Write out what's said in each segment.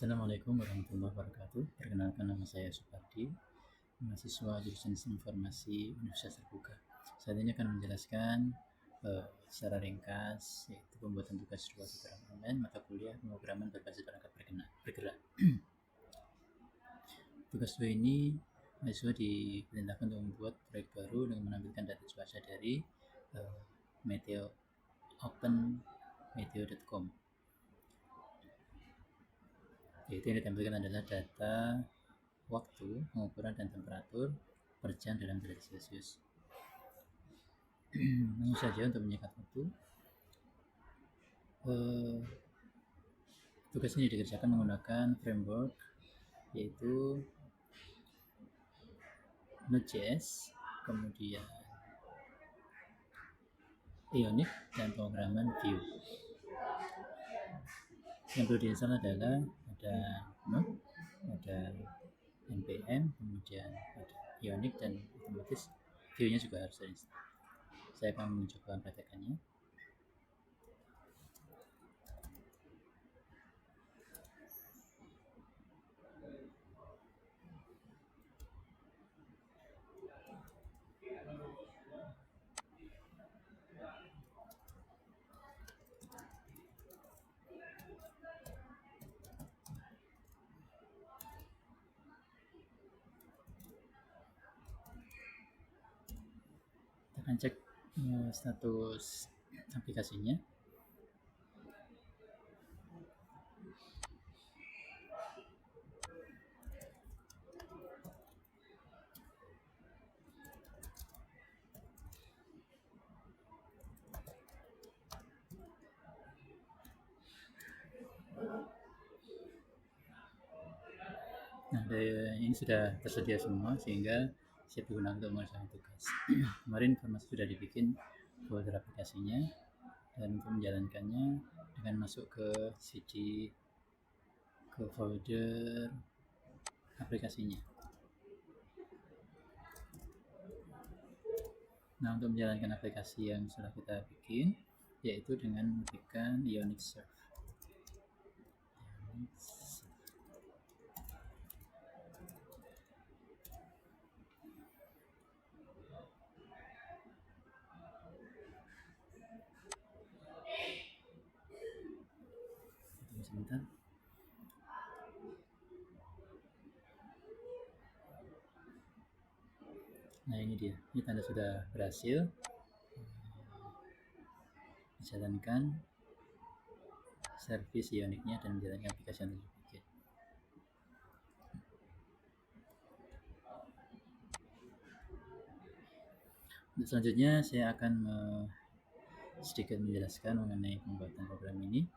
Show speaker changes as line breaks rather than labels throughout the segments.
Assalamualaikum warahmatullahi wabarakatuh. Perkenalkan, nama saya Supardi, mahasiswa jurusan Informasi Universitas Terbuka. Saat ini akan menjelaskan secara ringkas yaitu pembuatan tugas 2 tutoran online mata kuliah pemrograman berbasis perangkat bergerak. Tugas 2 ini mahasiswa diperintahkan untuk membuat proyek baru dengan menampilkan data cuaca dari openmeteo.com. Yaitu yang ditampilkan adalah data waktu, pengukuran dan temperatur per jam dalam derajat Celcius. Langsung saja untuk menyingkat waktu. Tugas ini dikerjakan menggunakan framework yaitu Node.js, kemudian Ionic dan pemrograman Vue. Yang perlu diinstal adalah ada Node, ada npm, kemudian ada Ionic, dan otomatis Vue-nya juga harus terinstall. Saya akan mencoba praktekannya. Kita akan cek status aplikasinya. Nah, ini sudah tersedia semua sehingga siap digunakan untuk mengerjakan tugas. Kemarin informasi sudah dibikin folder aplikasinya, dan untuk menjalankannya dengan masuk ke CD, ke folder aplikasinya. Nah, untuk menjalankan aplikasi yang sudah kita bikin yaitu dengan mengetikkan Ionic Serve. Sebentar. Nah, ini dia. Ini tanda sudah berhasil dijalankan service Ionic-nya dan menjalankan aplikasi yang dibikin. Untuk selanjutnya saya akan sedikit menjelaskan mengenai pembuatan program ini,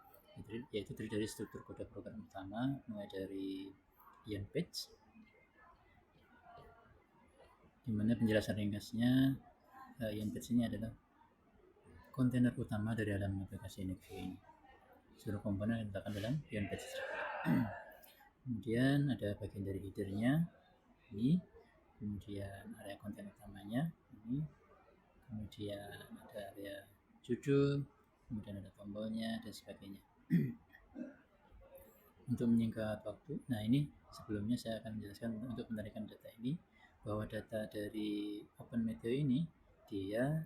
yaitu terdiri dari struktur kode program utama mulai dari Ionpage, di mana penjelasan ringkasnya Ionpage ini adalah kontainer utama dari halaman aplikasi Ionic Vue ini. Seluruh komponen diletakkan dalam Ionpage. Kemudian ada bagian dari header-nya ini, kemudian area konten utamanya ini, kemudian ada area judul, kemudian ada tombolnya dan sebagainya. Untuk menyingkat waktu, nah ini sebelumnya saya akan menjelaskan untuk penarikan data ini, bahwa data dari openmeteo ini dia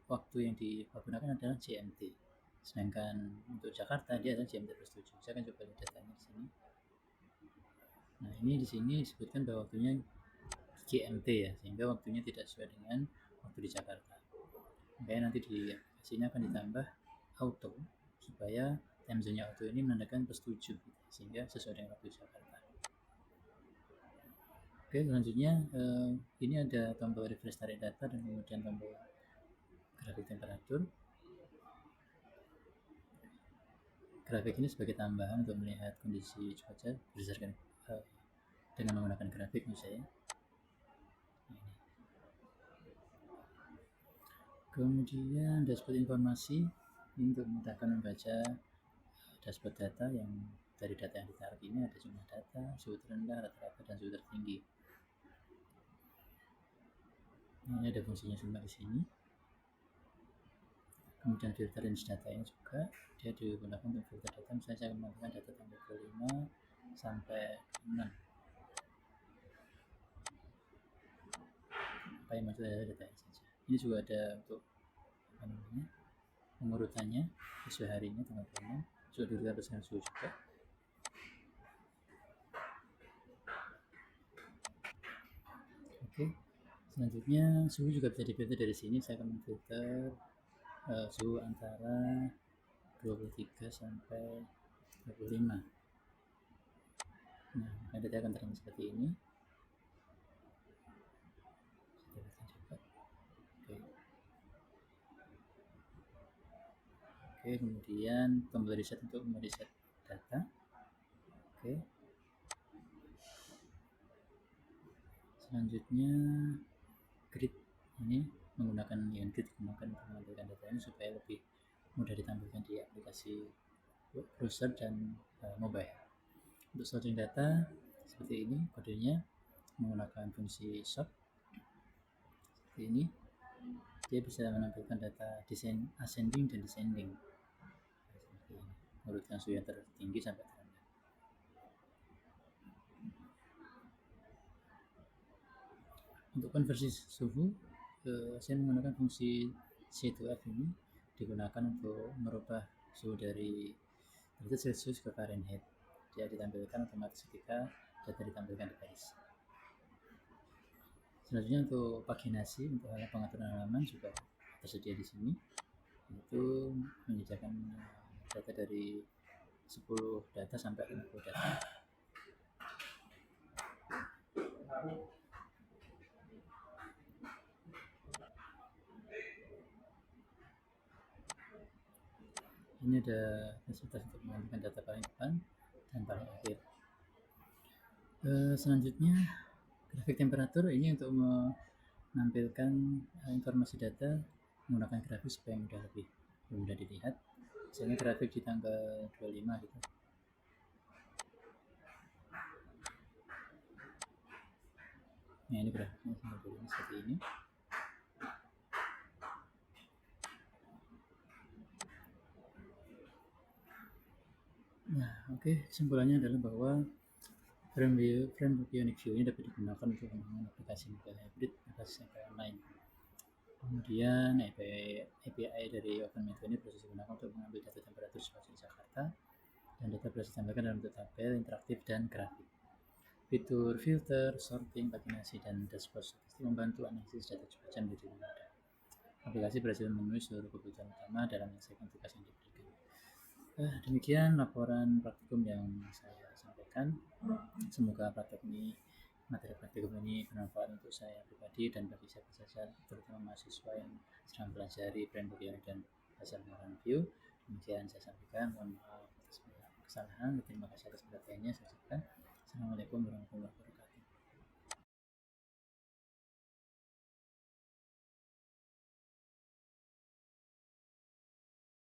waktu yang digunakan adalah GMT, sedangkan untuk Jakarta dia adalah GMT plus 7. Saya akan coba lihat datanya di sini. Nah, ini di sini disebutkan bahwa waktunya GMT ya, sehingga waktunya tidak sesuai dengan waktu di Jakarta. Makanya nanti di aplikasinya akan ditambah auto supaya time zone-nya auto ini menandakan plus 7 sehingga sesuai dengan waktu di Jakarta. Oke, selanjutnya ini ada tombol refresh tarik data dan kemudian tombol grafik temperatur. Grafik ini sebagai tambahan untuk melihat kondisi cuaca berdasarkan dengan menggunakan grafik misalnya. Kemudian dashboard informasi ini untuk memudahkan membaca dashboard data yang dari data yang ditarik ini ada jumlah data, suhu terendah, rata-rata, dan suhu tertinggi. Ini ada fungsinya semua di sini. Kemudian filter range data ini juga dia digunakan untuk filter data. Misalnya saya menampilkan data tanggal 25 sampai 6. Apa yang masuk adalah data ini saja. Ini juga ada untuk pengurutannya sesuai harinya tanggal 26, sudah diurutan berdasarkan suhu juga. Oke, selanjutnya suhu juga bisa difilter dari sini. Saya akan memfilter suhu antara 23 sampai 25. Nah, data akan terlihat seperti ini. Oke, kemudian tombol reset untuk mereset data. Oke. Selanjutnya grid ini menggunakan grid digunakan untuk menampilkan data ini supaya lebih mudah ditampilkan di aplikasi browser dan mobile. Untuk sorting data seperti ini, kodenya menggunakan fungsi sort seperti ini. Dia bisa menampilkan data ascending dan descending seperti ini, urutkan suhu yang tertinggi sampai terendah. Untuk konversi suhu, saya menggunakan fungsi C2F ini, digunakan untuk merubah suhu dari derajat Celcius ke Fahrenheit. Dia ditampilkan otomatis ketika data ditampilkan di baris. Selanjutnya untuk paginasi, untuk pengaturan halaman juga tersedia di sini. Itu menyediakan data dari 10 data sampai 50 data. Ini ada fasilitas untuk mengambilkan data paling depan dan paling akhir. Selanjutnya grafik temperatur ini untuk menampilkan informasi data menggunakan grafik supaya lebih mudah dilihat. Misalnya grafik di tanggal 25 gitu. Nah, ini grafiknya seperti ini. Nah, oke, kesimpulannya adalah bahwa framework Ionic View ini dapat digunakan untuk menggunakan aplikasi mobile hybrid, aplikasi online. Kemudian API dari OpenMeteor ini proses digunakan untuk mengambil data temperatur situasi di Jakarta, dan data bisa ditampilkan dalam bentuk tabel, interaktif, dan grafik. Fitur filter, sorting, paginasi, dan dashboard statistik membantu analisis data cuaca menjadi lebih mudah. Aplikasi berhasil memenuhi seluruh kebutuhan utama dalam menyelesaikan tugas yang diberikan. Demikian laporan praktikum yang saya sampaikan. Semoga materi praktikum ini bermanfaat untuk saya pribadi dan bagi siapa saja, terutama mahasiswa yang sedang mempelajari framework Ionic dan Dasar Moran View. Demikian saya sampaikan. Mohon maaf atas kesalahan. Terima kasih atas perhatiannya. Saya ucapkan. Assalamualaikum warahmatullahi wabarakatuh.